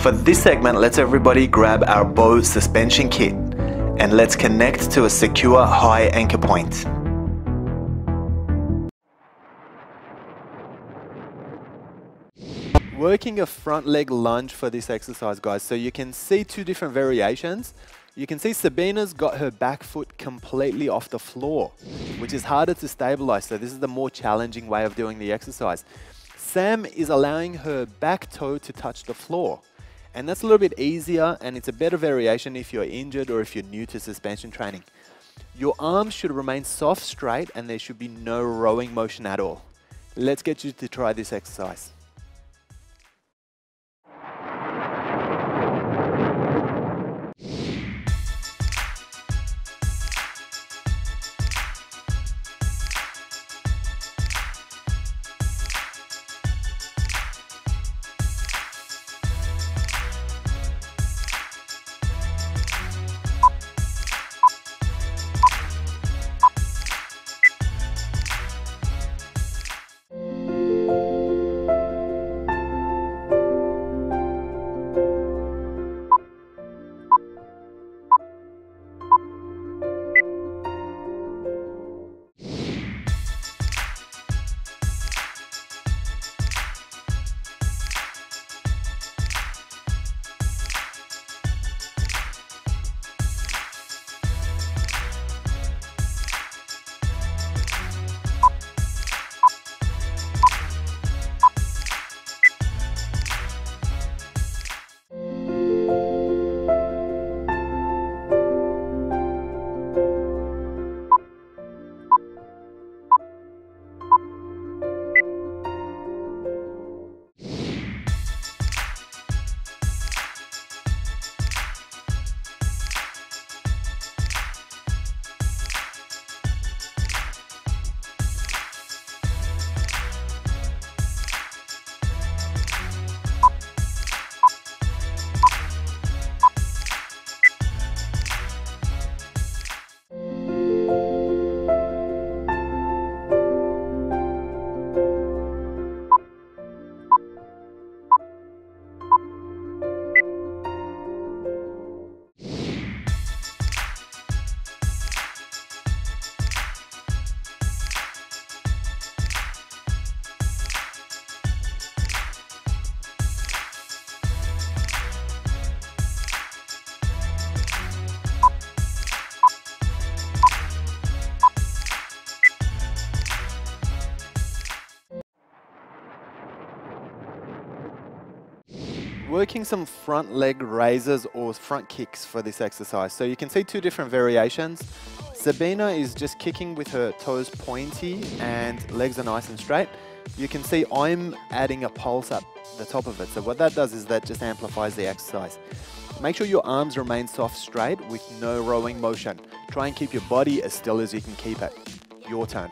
For this segment, let's everybody grab our bow suspension kit and let's connect to a secure high anchor point. Working a front leg lunge for this exercise, guys. So you can see two different variations. You can see Sabina's got her back foot completely off the floor, which is harder to stabilize. So this is the more challenging way of doing the exercise. Sam is allowing her back toe to touch the floor. And that's a little bit easier, and it's a better variation if you're injured or if you're new to suspension training. Your arms should remain soft, straight, and there should be no rowing motion at all. Let's get you to try this exercise. Working some front leg raises or front kicks for this exercise. So you can see two different variations. Sabina is just kicking with her toes pointy and legs are nice and straight. You can see I'm adding a pulse up the top of it. So what that does is that just amplifies the exercise. Make sure your arms remain soft, straight with no rowing motion. Try and keep your body as still as you can keep it. Your turn.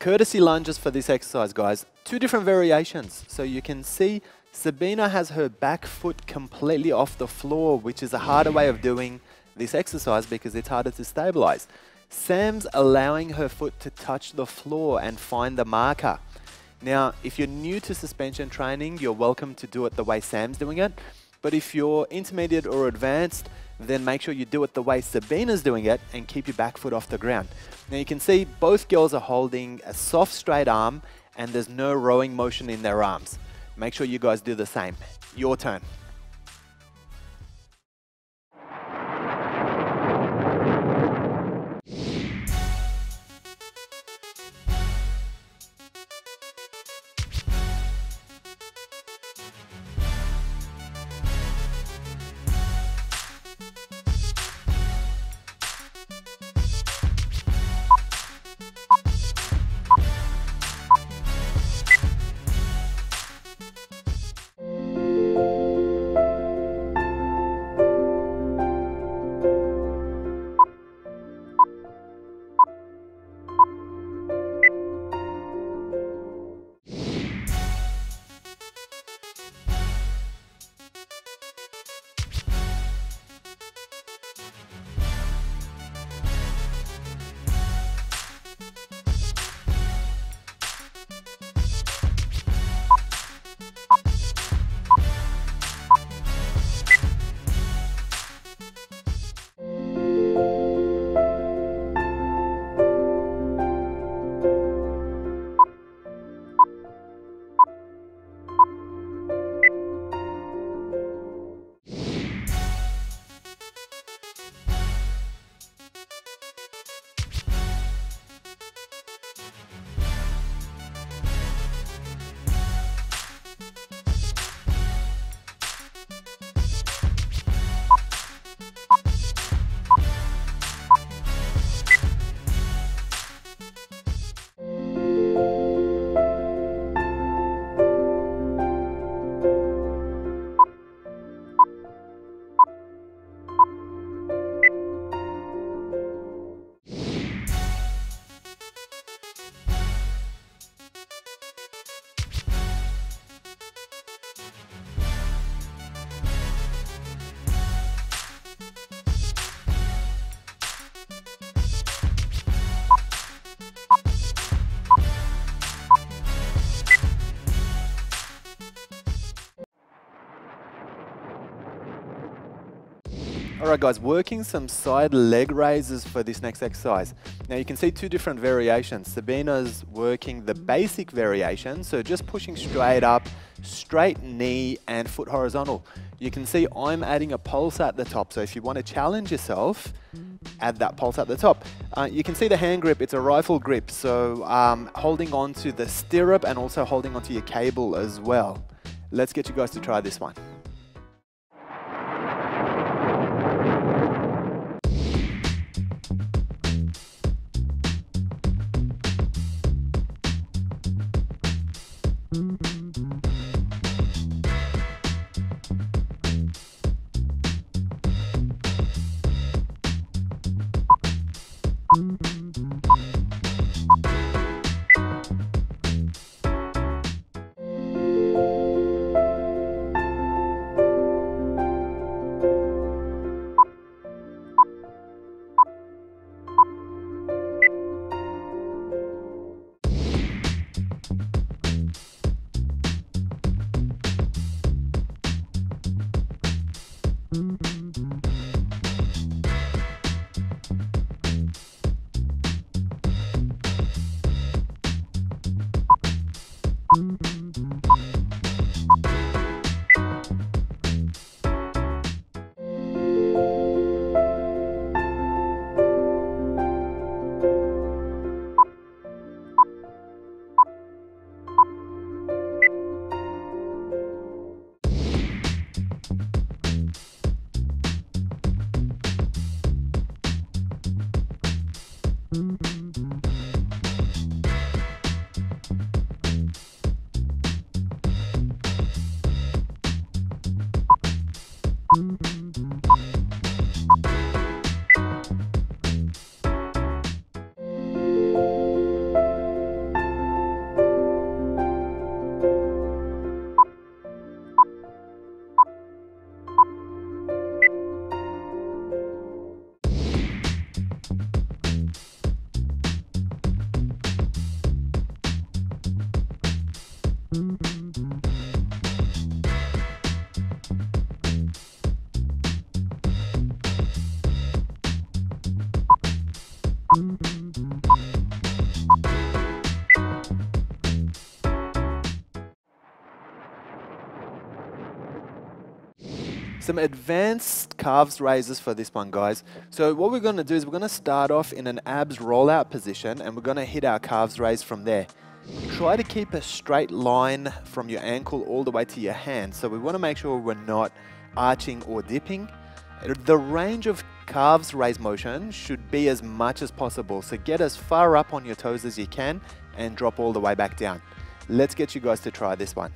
Courtesy lunges for this exercise, guys. 2 different variations. So you can see Sabina has her back foot completely off the floor, which is a harder way of doing this exercise because it's harder to stabilize. Sam's allowing her foot to touch the floor and find the marker. Now, if you're new to suspension training, you're welcome to do it the way Sam's doing it. But if you're intermediate or advanced, then make sure you do it the way Sabina's doing it and keep your back foot off the ground. Now you can see both girls are holding a soft straight arm and there's no rowing motion in their arms. Make sure you guys do the same. Your turn. Alright guys, working some side leg raises for this next exercise. Now you can see 2 different variations. Sabina's working the basic variation, so just pushing straight up, straight knee and foot horizontal. You can see I'm adding a pulse at the top, so if you want to challenge yourself, add that pulse at the top. You can see the hand grip, it's a rifle grip, so holding on to the stirrup and also holding onto your cable as well. Let's get you guys to try this one. Some advanced calves raises for this one, guys. So what we're going to do is we're going to start off in an abs rollout position and we're going to hit our calves raise from there. Try to keep a straight line from your ankle all the way to your hand. So we want to make sure we're not arching or dipping. The range of calves raise motion should be as much as possible. So get as far up on your toes as you can and drop all the way back down. Let's get you guys to try this one.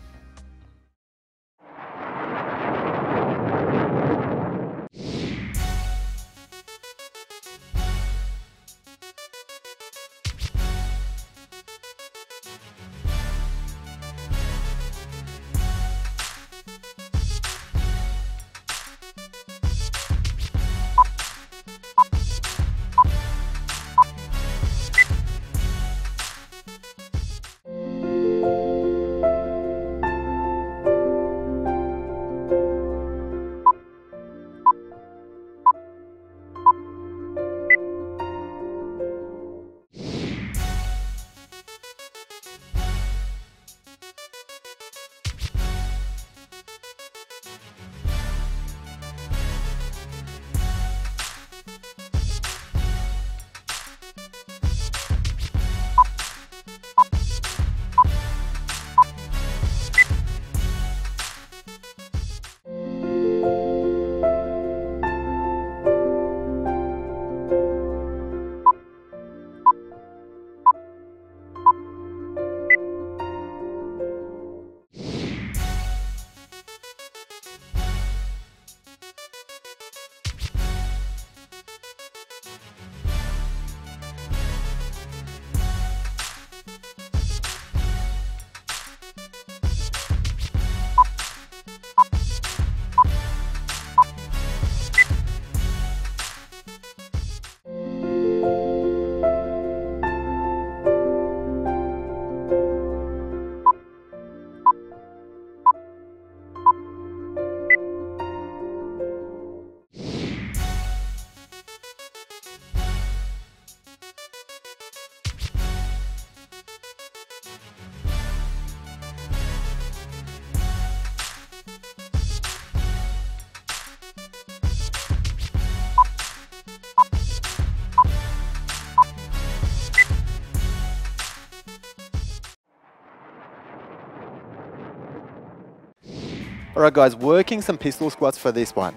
Alright guys, working some pistol squats for this one.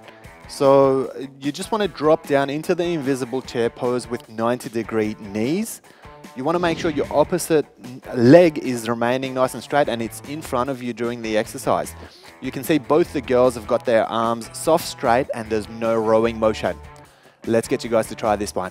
So you just want to drop down into the invisible chair pose with 90-degree knees. You want to make sure your opposite leg is remaining nice and straight and it's in front of you during the exercise. You can see both the girls have got their arms soft straight and there's no rowing motion. Let's get you guys to try this one.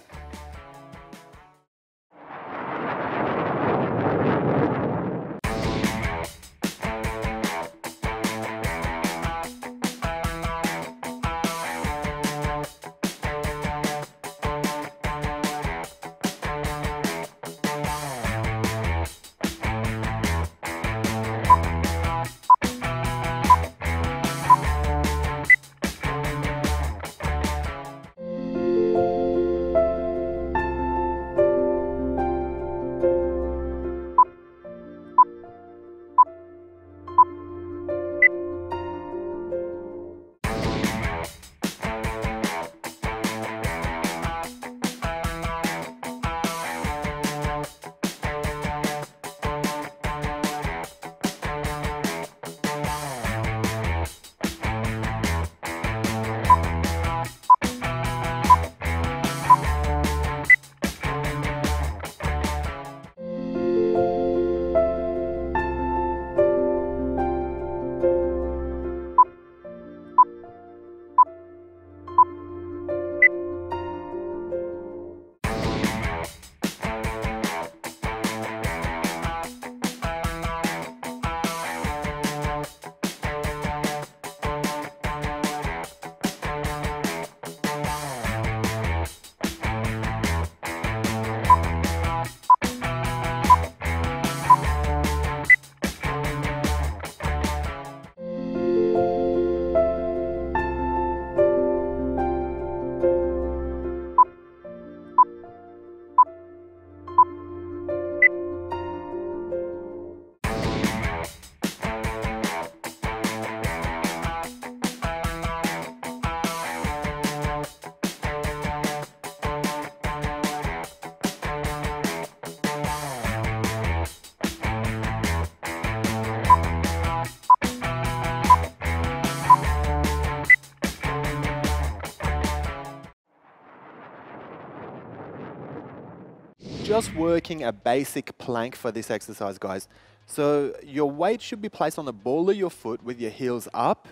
just working a basic plank for this exercise, guys. So your weight should be placed on the ball of your foot with your heels up.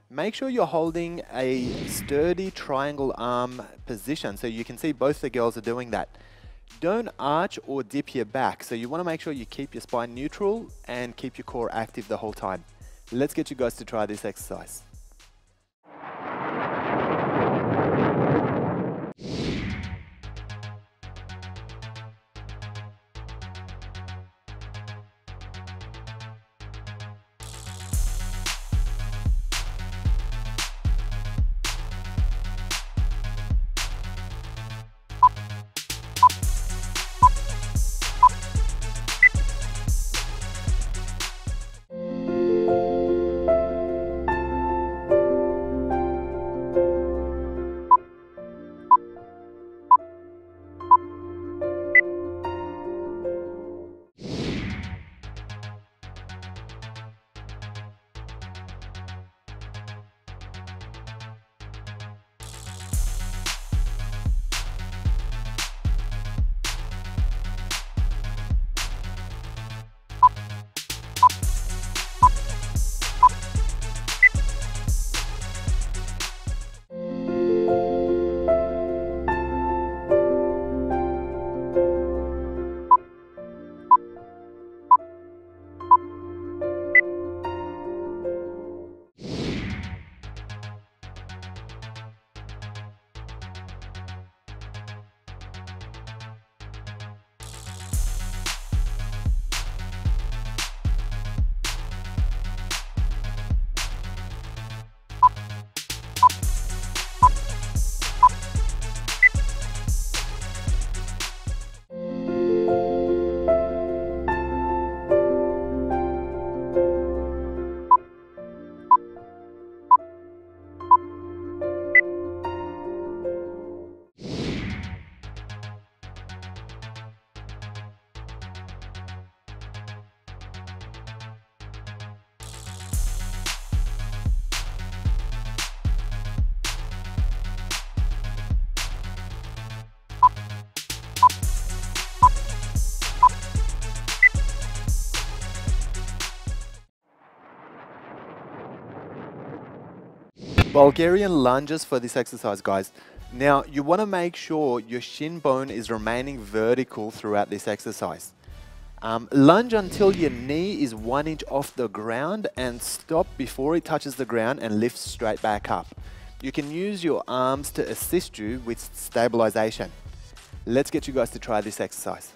Make sure you're holding a sturdy triangle arm position. So you can see both the girls are doing that. Don't arch or dip your back. So you want to make sure you keep your spine neutral and keep your core active the whole time. Let's get you guys to try this exercise. Bulgarian lunges for this exercise, guys. Now, you want to make sure your shin bone is remaining vertical throughout this exercise. Lunge until your knee is 1 inch off the ground and stop before it touches the ground and lift straight back up. You can use your arms to assist you with stabilization. Let's get you guys to try this exercise.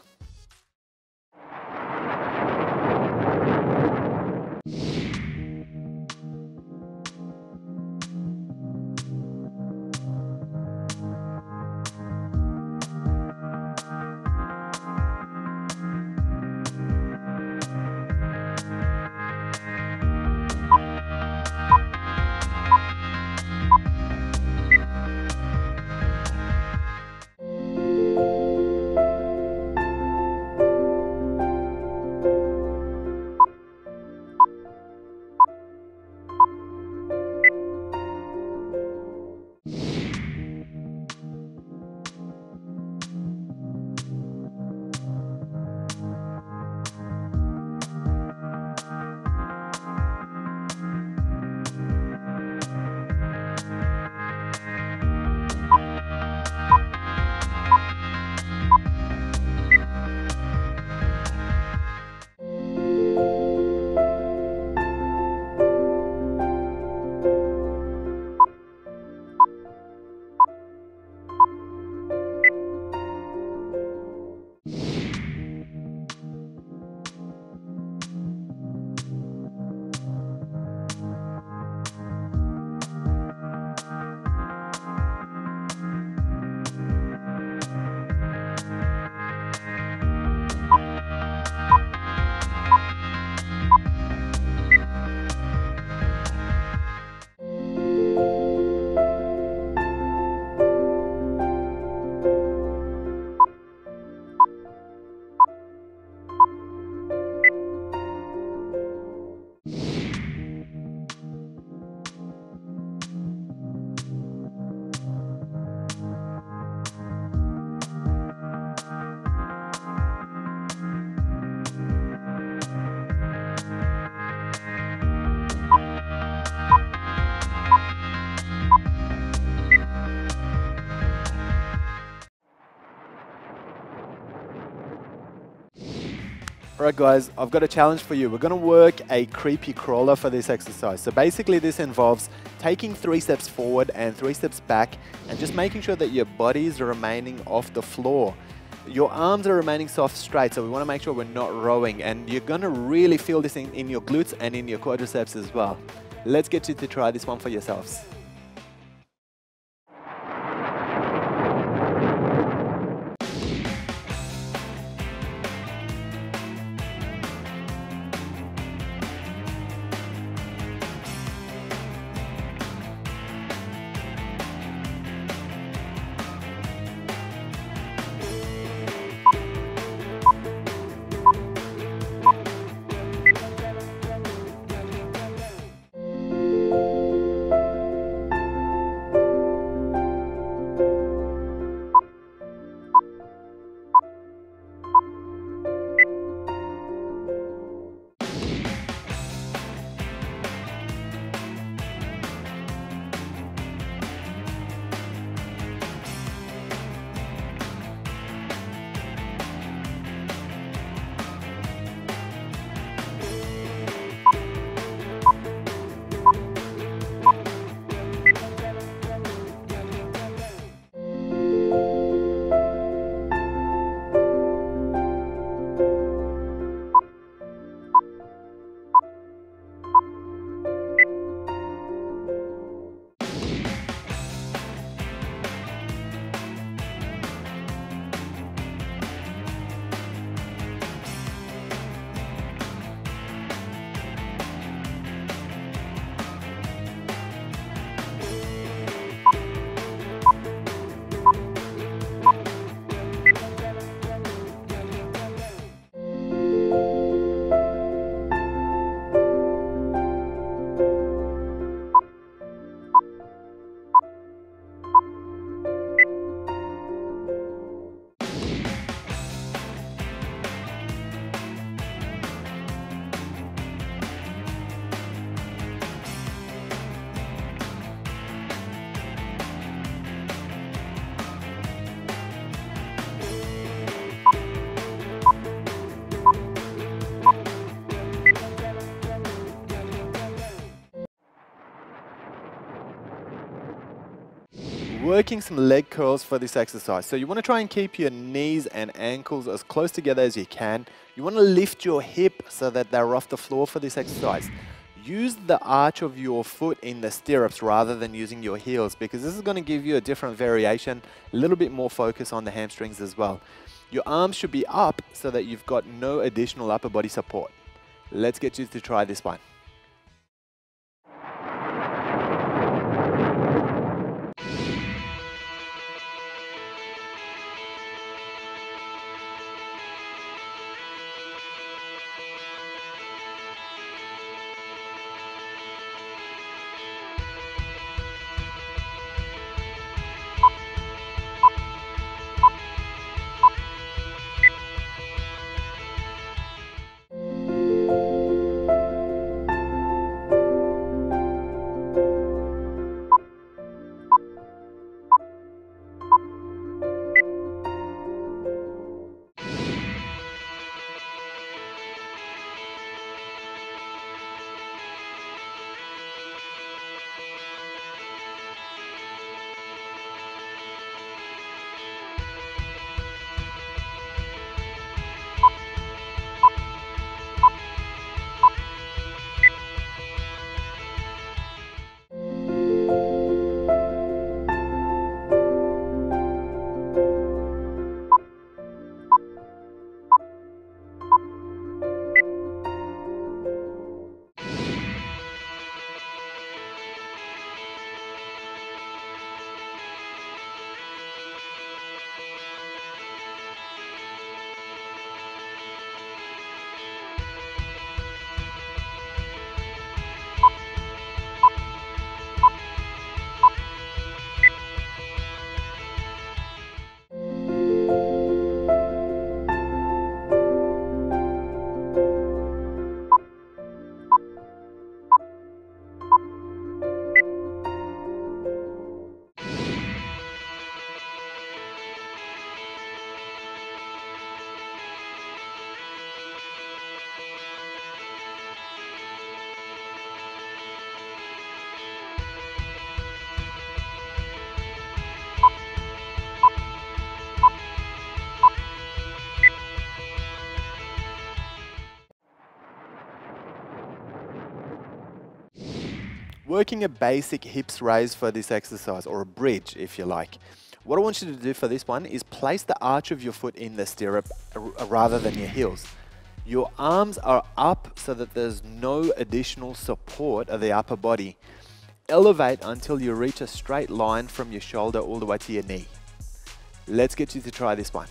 Alright guys, I've got a challenge for you. We're going to work a creepy crawler for this exercise. So basically this involves taking 3 steps forward and 3 steps back and just making sure that your body is remaining off the floor. Your arms are remaining soft straight, so we want to make sure we're not rowing, and you're going to really feel this in your glutes and in your quadriceps as well. Let's get you to try this one for yourselves. Working some leg curls for this exercise. So you want to try and keep your knees and ankles as close together as you can. You want to lift your hip so that they're off the floor for this exercise. Use the arch of your foot in the stirrups rather than using your heels, because this is going to give you a different variation, a little bit more focus on the hamstrings as well. Your arms should be up so that you've got no additional upper body support. Let's get you to try this one. working a basic hips raise for this exercise, or a bridge if you like. What I want you to do for this one is place the arch of your foot in the stirrup rather than your heels. Your arms are up so that there's no additional support of the upper body. Elevate until you reach a straight line from your shoulder all the way to your knee. Let's get you to try this one.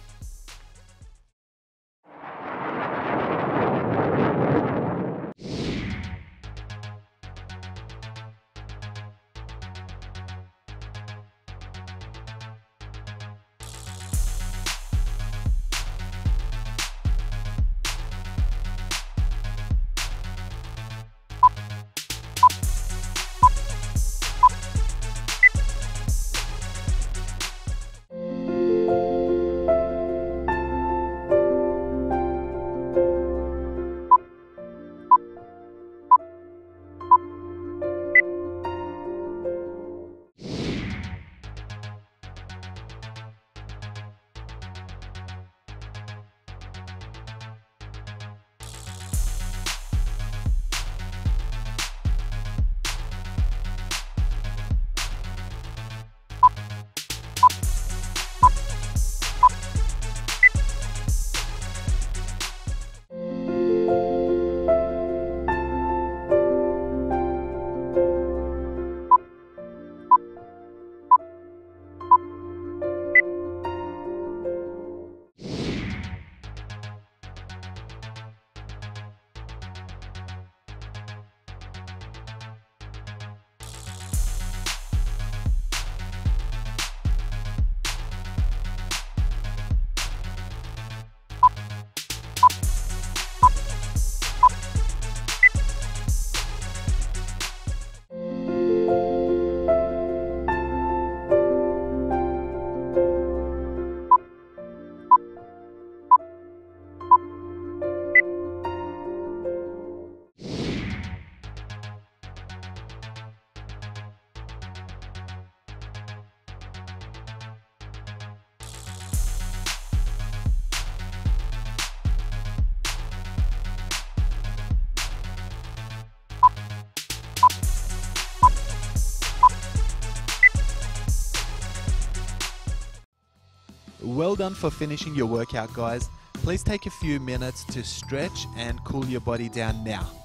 Well done for finishing your workout, guys. Please take a few minutes to stretch and cool your body down now.